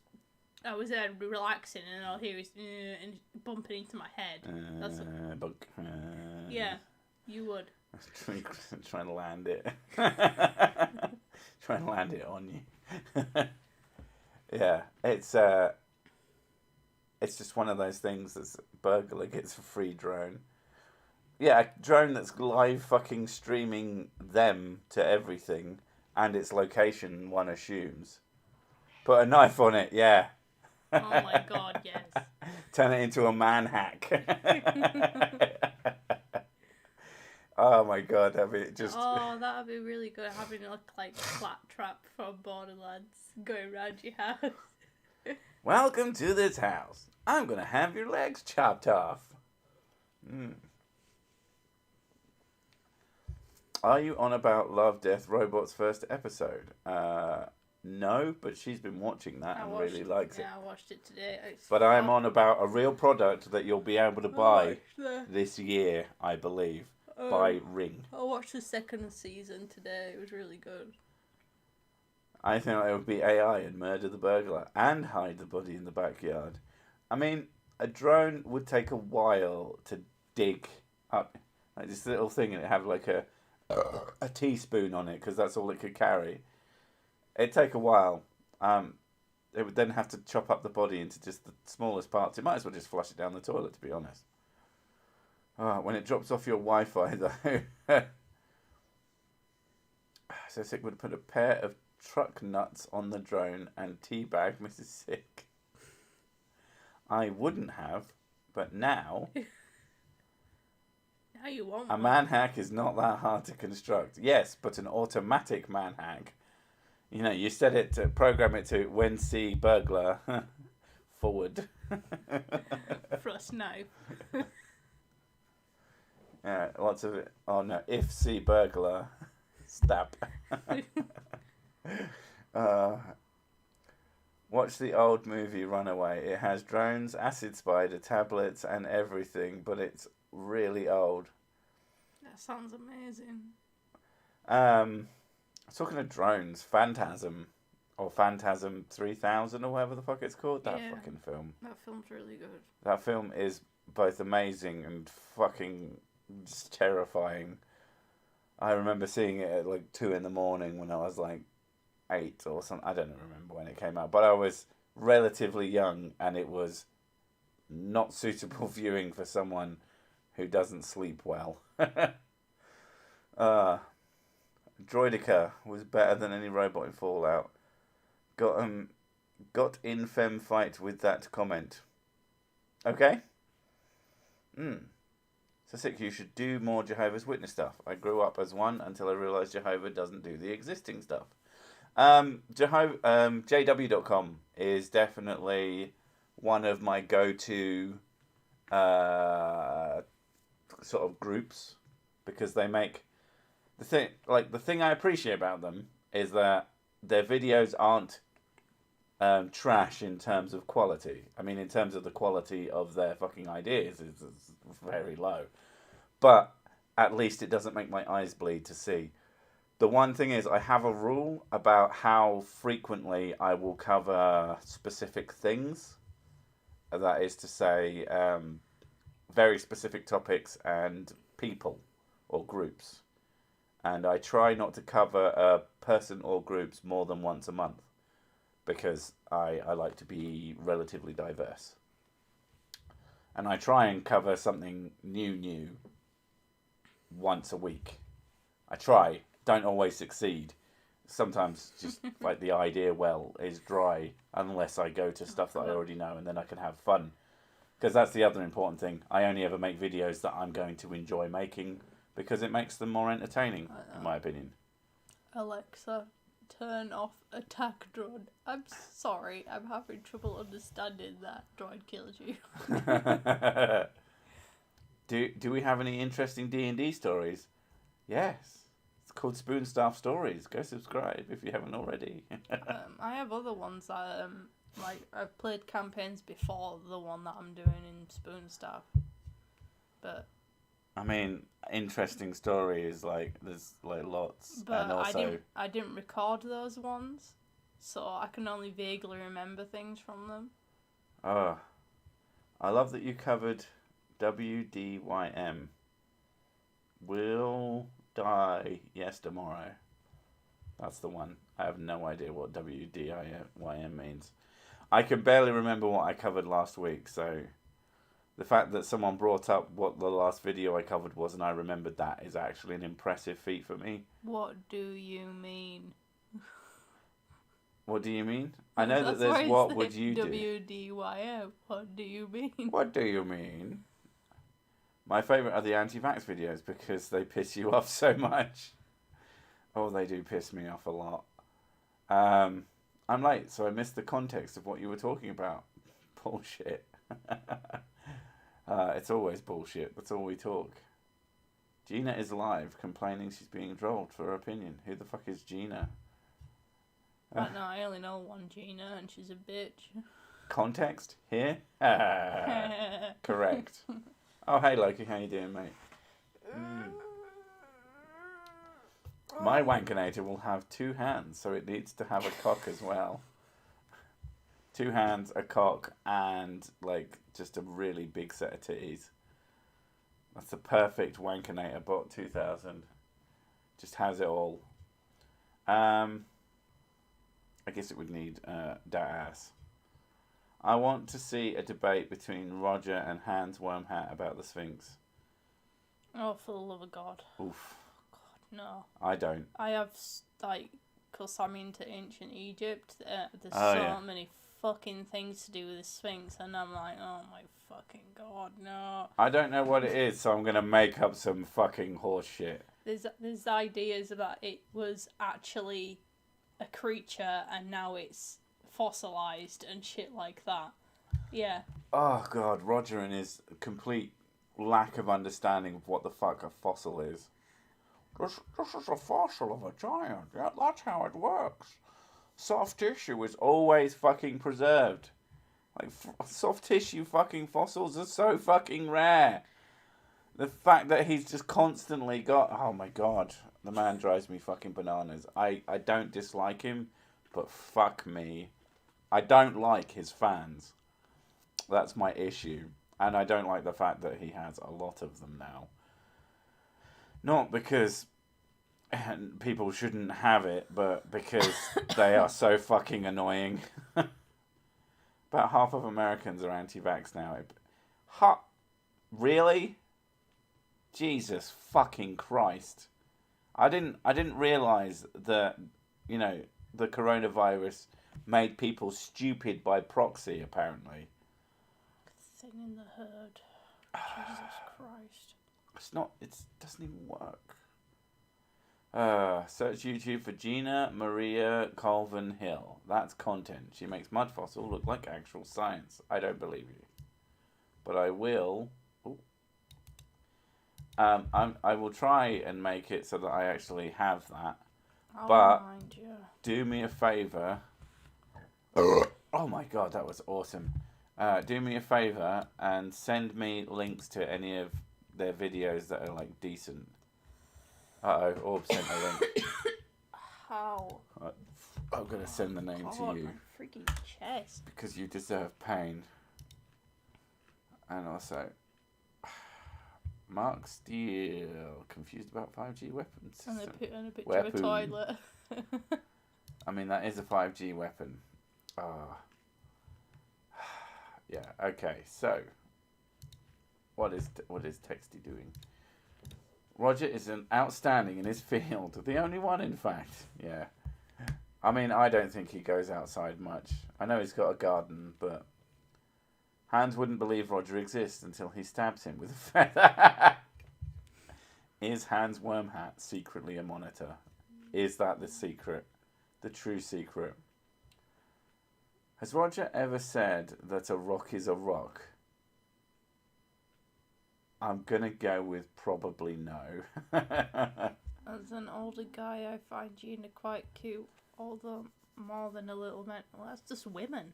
I was there relaxing and all I hear is and bumping into my head. Yeah, you would. Trying to land it. Trying to land it on you. Yeah, it's just one of those things that's burglar gets a free drone. Yeah, a drone that's live fucking streaming them to everything and its location, one assumes. Put a knife on it, yeah. Oh my god, yes. Turn it into a man hack. Oh my god, that'd be just... Oh, that'd be really good, having a like flat trap from Borderlands going around your house. Welcome to this house. I'm gonna have your legs chopped off. Are you on about Love, Death, Robots first episode? No, but she's been watching that and really likes it. Yeah, I watched it today. But I'm on about a real product that you'll be able to buy this year, I believe, by Ring. I watched the second season today. It was really good. I think it would be AI and murder the burglar and hide the body in the backyard. I mean, a drone would take a while to dig up. Like this little thing, and it have like a teaspoon on it because that's all it could carry. It'd take a while. It would then have to chop up the body into just the smallest parts. It might as well just flush it down the toilet, to be honest. When it drops off your Wi-Fi, though. So Sick would put a pair of truck nuts on the drone and teabag Mrs. Sick. I wouldn't have, but now... Now you want a man hack is not that hard to construct. Yes, but an automatic man hack... You know, you set it to program it to when see burglar forward. Thrust knife. Yeah, lots of it. Oh no, if see burglar, stab. Watch the old movie Runaway. It has drones, acid spider, tablets, and everything, but it's really old. That sounds amazing. Talking of drones, Phantasm, or Phantasm 3000, or whatever the fuck it's called. That fucking film. That film's really good. That film is both amazing and fucking just terrifying. I remember seeing it at like 2 a.m. when I was like 8 or something. I don't remember when it came out, but I was relatively young, and it was not suitable viewing for someone who doesn't sleep well. Droidica was better than any robot in Fallout. Got in fem fight with that comment. Okay. So sick, you should do more Jehovah's Witness stuff. I grew up as one until I realised Jehovah doesn't do the existing stuff. JW.com is definitely one of my go-to sort of groups, because they make the thing I appreciate about them is that their videos aren't trash in terms of quality. I mean, in terms of the quality of their fucking ideas, it's very low. But at least it doesn't make my eyes bleed to see. The one thing is, I have a rule about how frequently I will cover specific things. That is to say, very specific topics and people or groups. And I try not to cover a person or groups more than once a month, because I like to be relatively diverse. And I try and cover something new once a week. I try. Don't always succeed. Sometimes just like the idea well is dry unless I go to stuff that I already know, and then I can have fun. Because that's the other important thing. I only ever make videos that I'm going to enjoy making, because it makes them more entertaining, in my opinion. Alexa, turn off attack droid. I'm sorry, I'm having trouble understanding that droid killed you. Do we have any interesting D&D stories? Yes. It's called Spoonstaff Stories. Go subscribe if you haven't already. I have other ones that, like, I've played campaigns before the one that I'm doing in Spoonstaff. But I mean, interesting stories, like, there's like lots. But and also, I didn't record those ones, so I can only vaguely remember things from them. Oh, I love that you covered WDYM. Will die, yes, tomorrow. That's the one. I have no idea what WDYM means. I can barely remember what I covered last week, so the fact that someone brought up what the last video I covered was and I remembered that is actually an impressive feat for me. What do you mean? What do you mean? I know that there's what would you do. WDYM. What do you mean? What do you mean? My favourite are the anti-vax videos because they piss you off so much. Oh, they do piss me off a lot. I'm late, so I missed the context of what you were talking about. Bullshit. It's always bullshit. That's all we talk. Gina is live, complaining she's being trolled for her opinion. Who the fuck is Gina? No, I only know one Gina, and she's a bitch. Context? Here? Correct. Oh, hey Loki, how you doing, mate? My wankinator will have 2 hands, so it needs to have a cock as well. 2 hands, a cock, and like just a really big set of titties. That's the perfect wankinator bot 2000. Just has it all. I guess it would need that ass. I want to see a debate between Roger and Hans Wormhat about the Sphinx. Oh, for the love of God. Oof. God, no. I don't. I have, like, because I'm into ancient Egypt, there's many fucking things to do with the Sphinx, and I'm like, oh my fucking God, no. I don't know what it is, so I'm going to make up some fucking horse shit. There's ideas that it was actually a creature, and now it's fossilized and shit like that. Yeah. Oh God, Roger and his complete lack of understanding of what the fuck a fossil is. This is a fossil of a giant. Yeah, that's how it works. Soft tissue is always fucking preserved. Like, soft tissue fucking fossils are so fucking rare. The fact that he's just constantly got... Oh my god. The man drives me fucking bananas. I don't dislike him, but fuck me. I don't like his fans. That's my issue. And I don't like the fact that he has a lot of them now. Not because people shouldn't have it, but because they are so fucking annoying. About half of Americans are anti-vax now. Really? Jesus fucking Christ. I didn't realise that, you know, the coronavirus made people stupid by proxy, apparently. Thing in the herd. Jesus Christ. It doesn't even work. Search YouTube for Gina Maria Colvin Hill. That's content. She makes mud fossil look like actual science. I don't believe you. But I will... I will try and make it so that I actually have that. I'll remind you. Do me a favour. Oh my god, that was awesome. Do me a favour and send me links to any of their videos that are like decent. Uh-oh, Orb sent a link. How? I'm going to send the name to you. My freaking chest. Because you deserve pain. And also... Mark Steele, confused about 5G weapons. And they put in a picture of a toilet. I mean, that is a 5G weapon. Yeah, okay, so... What is Texty doing? Roger is outstanding in his field. The only one, in fact. Yeah. I mean, I don't think he goes outside much. I know he's got a garden, but... Hans wouldn't believe Roger exists until he stabs him with a feather. Is Hans Wormhat secretly a monitor? Is that the secret? The true secret? Has Roger ever said that a rock is a rock? I'm going to go with probably no. As an older guy, I find Gina quite cute, although more than a little mental. That's just women.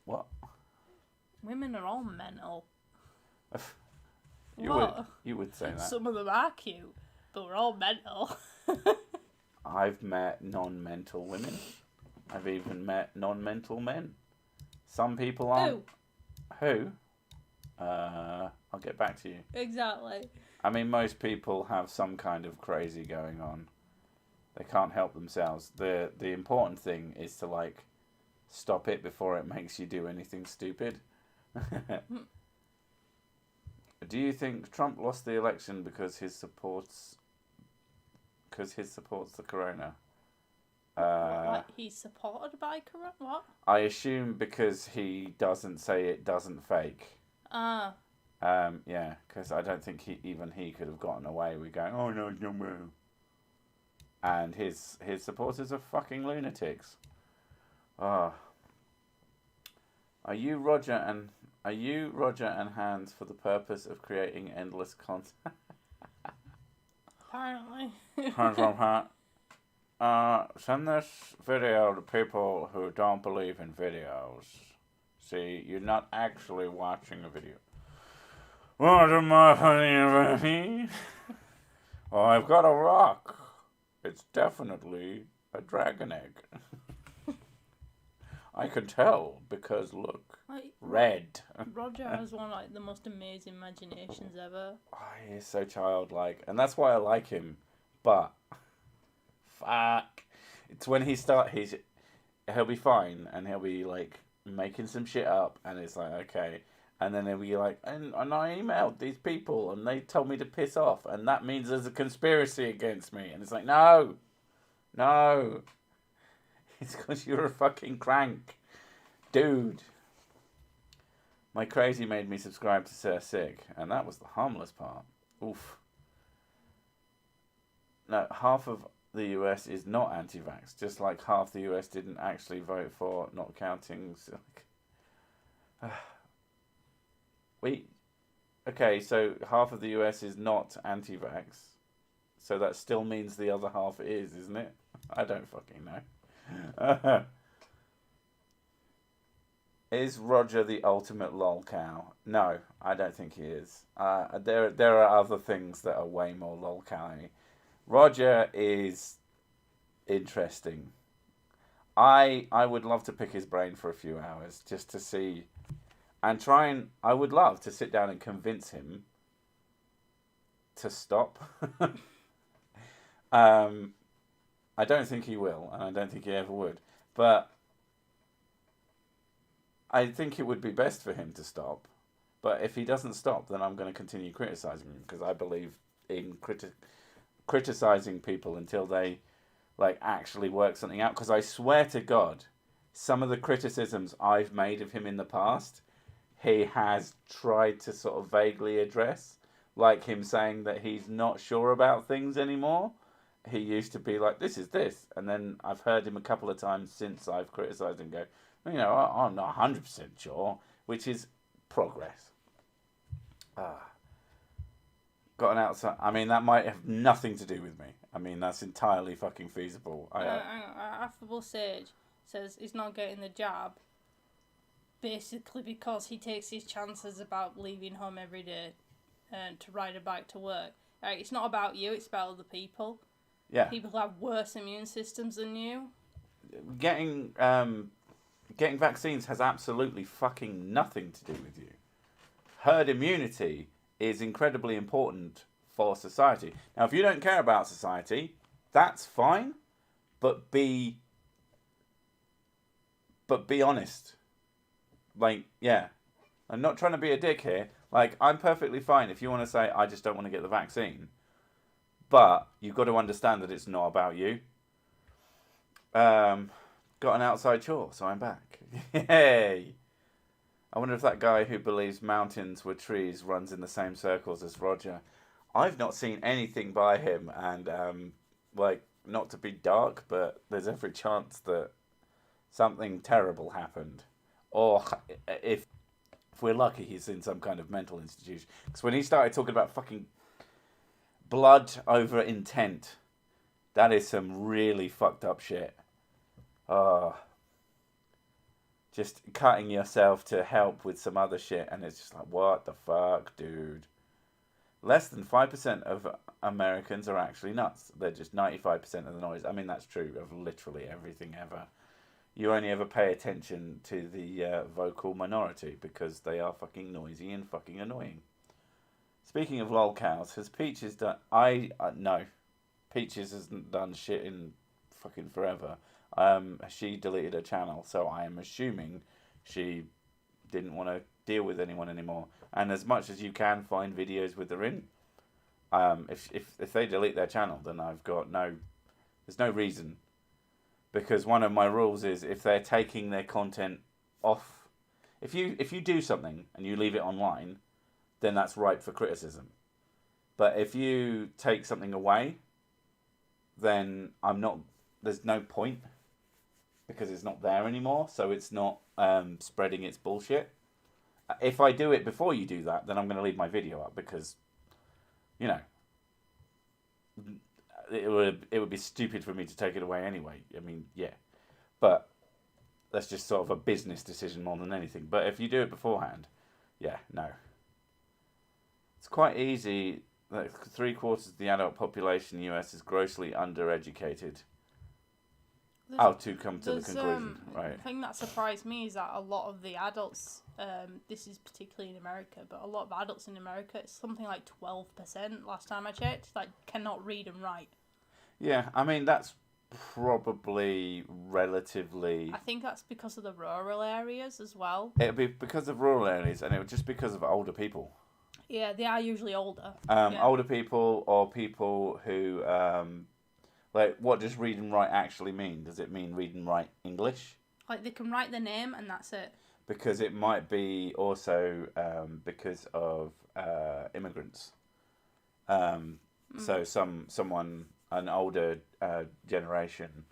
What? Women are all mental. You would say that. Some of them are cute, but we're all mental. I've met non-mental women. I've even met non-mental men. Some people aren't. Who? I'll get back to you. Exactly. I mean, most people have some kind of crazy going on. They can't help themselves. The important thing is to, like, stop it before it makes you do anything stupid. Do you think Trump lost the election because he supports the corona? What, he's supported by corona? What? I assume because he doesn't say it doesn't fake. Yeah, because I don't think he could have gotten away with going, oh no, no, no. And his supporters are fucking lunatics. Oh. Are you Roger and Hans for the purpose of creating endless content? Apparently. Hans from Hat. Send this video to people who don't believe in videos. See, you're not actually watching a video. What am I funny? Oh, I've got a rock. It's definitely a dragon egg. I can tell because look, red. Roger has one like the most amazing imaginations ever. Oh, he is so childlike, and that's why I like him. But fuck, it's when he'll be fine, and he'll be like making some shit up, and it's like okay, and then he'll be like, and I emailed these people, and they told me to piss off, and that means there's a conspiracy against me, and it's like no. It's because you're a fucking crank. Dude. My crazy made me subscribe to Sir Sick, and that was the harmless part. Oof. No, half of the US is not anti-vax, just like half the US didn't actually vote for not counting. Okay, so half of the US is not anti-vax, so that still means the other half is, isn't it? I don't fucking know. Is Roger the ultimate lol cow? No, I don't think he is. There are other things that are way more lol cow-y. Roger is interesting. I would love to pick his brain for a few hours just to see and I would love to sit down and convince him to stop. I don't think he will, and I don't think he ever would. But I think it would be best for him to stop. But if he doesn't stop, then I'm going to continue criticising him, because I believe in criticising people until they actually work something out. Because I swear to God, some of the criticisms I've made of him in the past, he has tried to sort of vaguely address. Like him saying that he's not sure about things anymore. He used to be like, this is this. And then I've heard him a couple of times since I've criticised him go, I'm not 100% sure, which is progress. Got an outside. I mean, that might have nothing to do with me. I mean, that's entirely fucking feasible. Affable Sage says he's not getting the job basically because he takes his chances about leaving home every day and to ride a bike to work. It's not about you, it's about other people. Yeah. People who have worse immune systems than you. Getting vaccines has absolutely fucking nothing to do with you. Herd immunity is incredibly important for society. Now, if you don't care about society, that's fine, but be honest. I'm not trying to be a dick here. I'm perfectly fine if you want to say, I just don't want to get the vaccine. But you've got to understand that it's not about you. Got an outside chore, so I'm back. Yay! I wonder if that guy who believes mountains were trees runs in the same circles as Roger. I've not seen anything by him, and not to be dark, but there's every chance that something terrible happened. Or if we're lucky, he's in some kind of mental institution. Because when he started talking about fucking blood over intent, that is some really fucked up shit. Just cutting yourself to help with some other shit, and it's just like, what the fuck, dude? Less than 5% of Americans are actually nuts. They're just 95% of the noise. I mean, that's true of literally everything ever. You only ever pay attention to the vocal minority because they are fucking noisy and fucking annoying. Speaking of lolcows, has Peaches done... No. Peaches hasn't done shit in fucking forever. She deleted her channel, so I am assuming she didn't want to deal with anyone anymore. And as much as you can find videos with her in, if they delete their channel, then there's no reason. Because one of my rules is if they're taking their content off, if you do something and you leave it online, then that's ripe for criticism. But if you take something away, then there's no point. Because it's not there anymore, so it's not spreading its bullshit. If I do it before you do that, then I'm going to leave my video up because, it would be stupid for me to take it away anyway. I mean, yeah. But that's just sort of a business decision more than anything. But if you do it beforehand, yeah, no. It's quite easy. 3/4 of the adult population in the US is grossly undereducated. To come to the conclusion, right. The thing that surprised me is that a lot of the adults, this is particularly in America, but a lot of adults in America, it's something like 12% last time I checked, cannot read and write. Yeah, I mean, that's probably relatively... I think that's because of the rural areas as well. It'll be because of rural areas, and it would just because of older people. Yeah, they are usually older. Older people or people who... what does read and write actually mean? Does it mean read and write English? They can write their name and that's it. Because it might be also because of immigrants. So an older generation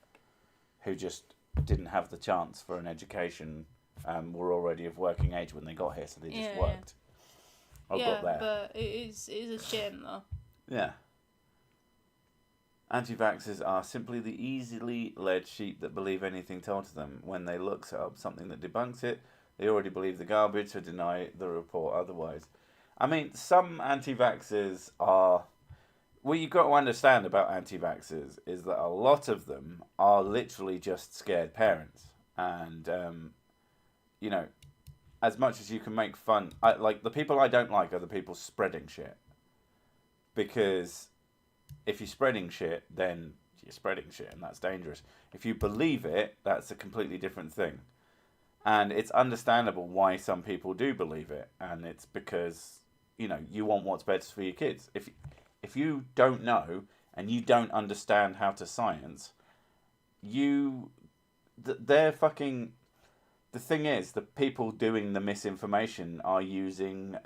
who just didn't have the chance for an education were already of working age when they got here, so they just worked. I got there. but it is a shame though. Yeah. Anti-vaxxers are simply the easily led sheep that believe anything told to them. When they look up something that debunks it, they already believe the garbage or deny the report otherwise. I mean, some anti-vaxxers are... What you've got to understand about anti-vaxxers is that a lot of them are literally just scared parents. And, you know, as much as you can make fun... the people I don't like are the people spreading shit. Because... if you're spreading shit, then you're spreading shit, and that's dangerous. If you believe it, that's a completely different thing. And it's understandable why some people do believe it, and it's because, you know, you want what's best for your kids. If you don't know, and you don't understand how to science, they're fucking... The thing is, the people doing the misinformation are using...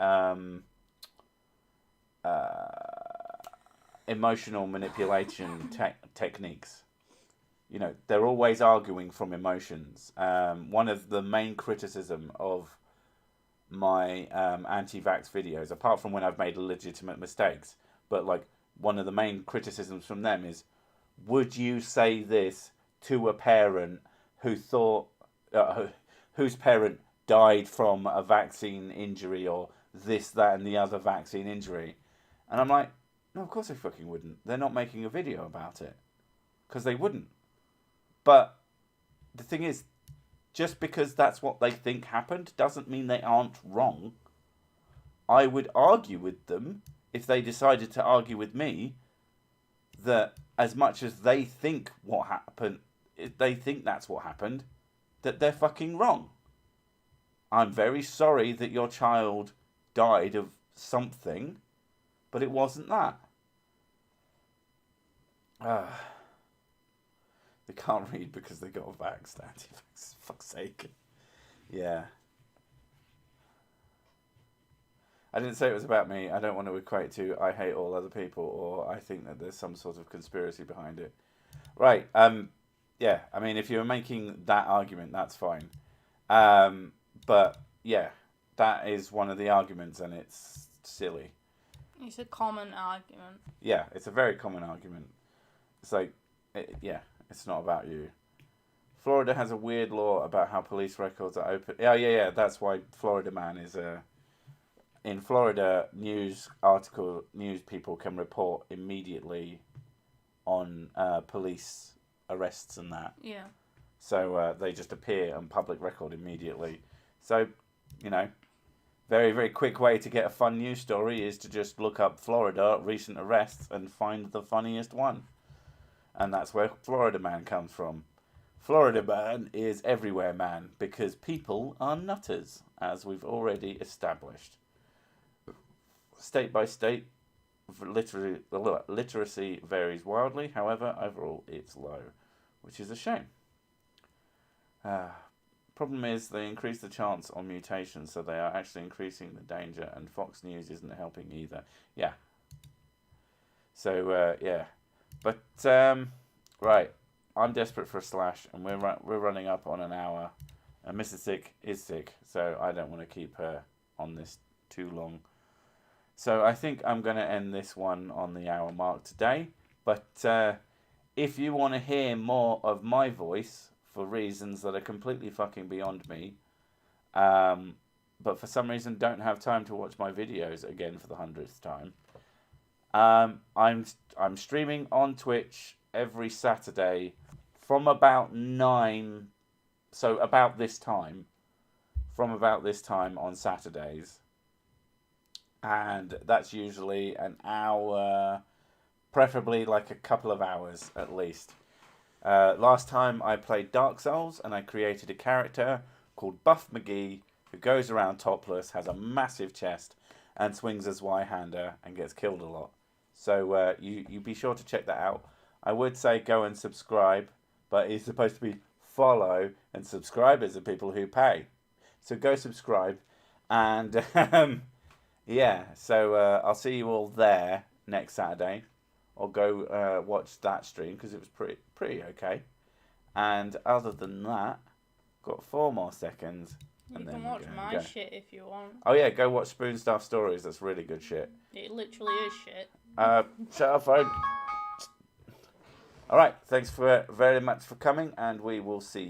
emotional manipulation techniques. You know, they're always arguing from emotions. One of the main criticism of my anti-vax videos, apart from when I've made legitimate mistakes, but like one of the main criticisms from them is, would you say this to a parent who thought, whose parent died from a vaccine injury or this, that, and the other vaccine injury? And I'm like, no, of course they fucking wouldn't. They're not making a video about it. Because they wouldn't. But the thing is, just because that's what they think happened doesn't mean they aren't wrong. I would argue with them if they decided to argue with me that as much as they think what happened, if they think that's what happened, that they're fucking wrong. I'm very sorry that your child died of something, but it wasn't that. They can't read because they got vaxxed. Anti-vaxxers, fuck's sake. Yeah. I didn't say it was about me. I don't want to equate to I hate all other people or I think that there's some sort of conspiracy behind it. Right. Yeah. I mean, if you're making that argument, that's fine. But yeah, that is one of the arguments, and it's silly. It's a common argument. Yeah, it's a very common argument. It's like, it's not about you. Florida has a weird law about how police records are open. Yeah. That's why Florida Man is in Florida, news people can report immediately on police arrests and that. Yeah. So they just appear on public record immediately. So, you know, very, very quick way to get a fun news story is to just look up Florida recent arrests and find the funniest one. And that's where Florida Man comes from. Florida Man is everywhere man because people are nutters, as we've already established. State by state, literacy varies wildly. However, overall, it's low, which is a shame. Problem is, they increase the chance on mutations, so they are actually increasing the danger, and Fox News isn't helping either. Yeah. So, yeah. But, right. I'm desperate for a slash, and we're running up on an hour. And Mrs. Sick is sick, so I don't want to keep her on this too long. So I think I'm going to end this one on the hour mark today. But if you want to hear more of my voice, for reasons that are completely fucking beyond me, but for some reason don't have time to watch my videos again for the 100th time, I'm streaming on Twitch every Saturday from about 9, so about this time, on Saturdays. And that's usually an hour, preferably like a couple of hours at least. Last time I played Dark Souls and I created a character called Buff McGee who goes around topless, has a massive chest and swings a Zweihander and gets killed a lot. So you be sure to check that out. I would say go and subscribe, but it's supposed to be follow, and subscribers are people who pay. So go subscribe, and yeah, so I'll see you all there next Saturday. Or go watch that stream because it was pretty okay. And other than that, got 4 more seconds. You can watch my shit if you want. Oh yeah, go watch Spoon Stuff Stories. That's really good shit. It literally is shit. Shut up, phone. All right, thanks very much for coming, and we will see you.